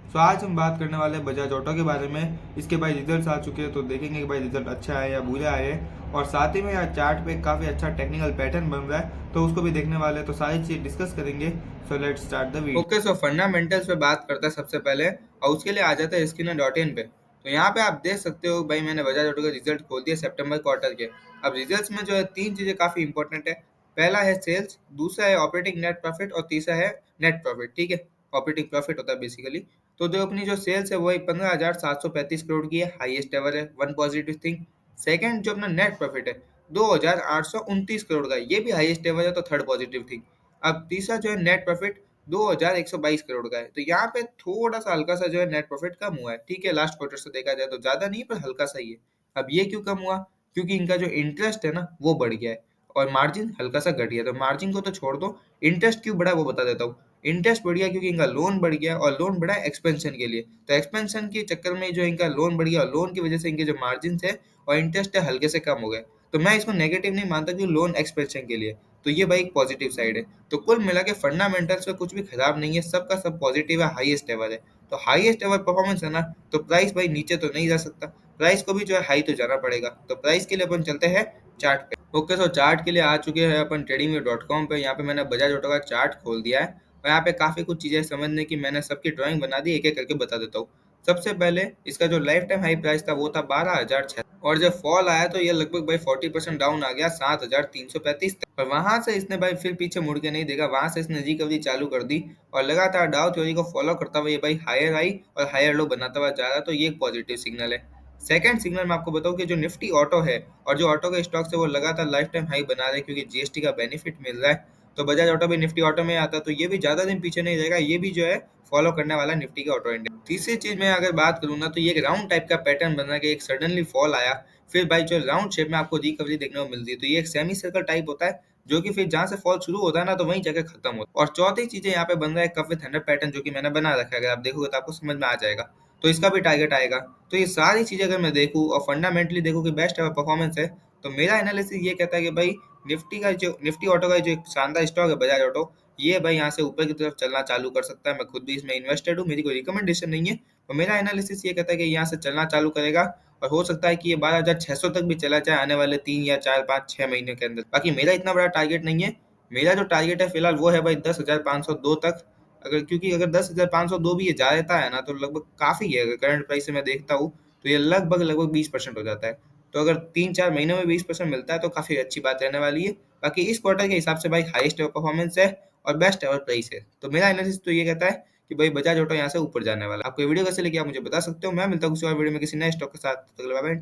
सो आज हम बात करने वाले हैं बजाज ऑटो के बारे में। इसके भाई रिजल्ट्स आ चुके हैं तो देखेंगे कि भाई रिजल्ट अच्छा है या बुरा है। और साथ ही में यार चार्ट पे काफ़ी अच्छा टेक्निकल पैटर्न बन रहा है तो उसको भी देखने वाले हैं, तो सारी चीज़ डिस्कस करेंगे। So let's start the video. Okay, so fundamentals पे बात करते हैं सबसे पहले, और उसके लिए आ जाता है स्किनर.इन पे। तो यहाँ पे आप देख सकते हो भाई, मैंने बजाज ऑटो का रिजल्ट खोल दिया सितंबर क्वार्टर के। अब रिजल्ट्स में जो है तीन चीज़ें काफ़ी इंपॉर्टेंट है। पहला है सेल्स, दूसरा है ऑपरेटिंग नेट प्रॉफिट और तीसरा है नेट प्रॉफिट। ठीक है, ऑपरेटिंग प्रॉफिट होता है बेसिकली। तो जो अपनी जो सेल्स है वही 15,735 करोड़ की है, हाईएस्ट एवर है, वन पॉजिटिव थिंग। सेकंड जो अपना नेट प्रॉफिट है 2,829 करोड़ का है, ये भी हाईएस्ट एवर है, तो थर्ड पॉजिटिव थिंग। अब तीसरा जो है नेट प्रॉफिट 2,122 करोड़ का है। तो यहाँ पे थोड़ा सा हल्का सा जो है नेट प्रॉफिट कम हुआ है। ठीक है, लास्ट क्वार्टर से देखा जाए तो ज्यादा नहीं पर हल्का सा ही है। अब ये क्यों कम हुआ? क्योंकि इनका जो इंटरेस्ट है ना वो बढ़ गया है और मार्जिन हल्का सा घट गया। तो मार्जिन को तो छोड़ दो, इंटरेस्ट क्यों बढ़ा वो बता देता हूँ। इंटरेस्ट बढ़ गया क्योंकि इनका लोन बढ़ गया और लोन बढ़ा एक्सपेंशन के लिए। तो एक्सपेंशन के चक्कर में जो इनका लोन बढ़ गया और लोन की वजह से इनके जो मार्जिन है और इंटरेस्ट है हल्के से कम हो गए। तो मैं इसको नेगेटिव नहीं मानता कि लोन एक्सपेंशन के लिए। तो ये भाई एक पॉजिटिव साइड है। तो कुल मिला के फंडामेंटल्स में कुछ भी खराब नहीं है, सबका सब पॉजिटिव है, हाईएस्ट एवर है। तो हाईएस्ट एवर परफॉर्मेंस है ना, तो प्राइस भाई नीचे तो नहीं जा सकता, प्राइस को भी जो है हाई तो जाना पड़ेगा। तो प्राइस के लिए अपन चलते हैं चार्ट पे। ओके, सो चार्ट के लिए आ चुके हैं अपन tradingview.com पे। यहाँ पे मैंने बजाज ऑटो का चार्ट खोल दिया है और यहाँ पे काफी कुछ चीजें समझने की, मैंने सबकी ड्राइंग बना दी, एक एक करके बता देता हूँ। सबसे पहले इसका जो लाइफ टाइम हाई प्राइस था वो था 12,006 और जब फॉल आया तो ये लगभग भाई 40% डाउन आ गया 7,335 तक। और वहां से इसने भाई फिर पीछे मुड़ के नहीं देखा, वहां से इसने रिकवरी चालू कर दी और लगातार डाउ थ्योरी को फॉलो करता हुआ ये भाई हायर हाई और हायर लो बनाता हुआ जा रहा है। तो ये एक पॉजिटिव सिग्नल है। सेकंड सिग्नल मैं आपको बताऊं कि जो निफ्टी ऑटो है और जो ऑटो के स्टॉक्स है वो लगातार लाइफ टाइम हाई बना रहे हैं क्योंकि जीएसटी का बेनिफिट मिल रहा है। तो बजाज ऑटो भी निफ्टी ऑटो में आता है, तो ये भी ज्यादा दिन पीछे नहीं रहेगा, ये भी जो है फॉलो करने वाला निफ्टी के ऑटो इंडेक्स। तीसरी चीज मैं अगर बात करूँ ना, तो ये एक राउंड टाइप का पैटर्न बना के एक सडनली फॉल आया, फिर भाई जो राउंड शेप में आपको रिकवरी देखने को मिलती है। तो ये एक सेमी सर्कल टाइप होता है जो कि फिर जहां से फॉल शुरू होता है ना तो वहीं जाकर खत्म होता है। और चौथी चीजें यहाँ पे बन रहा है कप विथ 100 पैटर्न, जो कि मैंने बना रखा है, अगर आप देखोगे तो आपको समझ में आ जाएगा। तो इसका भी टारगेट आएगा। तो ये सारी चीजें अगर मैं देखूँ और फंडामेंटली देखूँ कि बेस्ट एवर परफॉर्मेंस है, तो मेरा एनालिसिस ये कहता है कि भाई निफ्टी ऑटो का जो एक शानदार स्टॉक है बजाज ऑटो, ये भाई यहाँ से ऊपर की तरफ चलना चालू कर सकता है। मैं खुद भी इसमें इन्वेस्टेड हूँ, मेरी कोई रिकमेंडेशन नहीं है। तो मेरा एनालिसिस ये कहता है कि यहाँ से चलना चालू करेगा और हो सकता है कि ये 12,600 तक भी चला जाए आने वाले 3 या 4 5 6 महीने के अंदर। बाकी मेरा इतना बड़ा टारगेट नहीं है। मेरा जो टारगेट है फिलहाल वो है भाई 10,502 तक। अगर क्योंकि अगर 10,502 भी ये जा देता है ना तो लगभग काफी है। अगर करंट प्राइस से मैं देखता हूँ तो ये लगभग लगभग 20% हो जाता है। तो अगर 3 4 महीनों में 20% मिलता है तो काफी अच्छी बात रहने वाली है। बाकी इस क्वार्टर के हिसाब से भाई हाईएस्ट परफॉर्मेंस है और बेस्ट एवर प्राइस है। तो मेरा एनालिसिस तो ये कहता है कि भाई बजाज ऑटो यहाँ से ऊपर जाने वाला है। आपको ये वीडियो कैसे लगी आप मुझे बता सकते हो। मैं मिलता हूँ किसी और वीडियो में किसी नए स्टॉक के साथ। तो अगले बाय।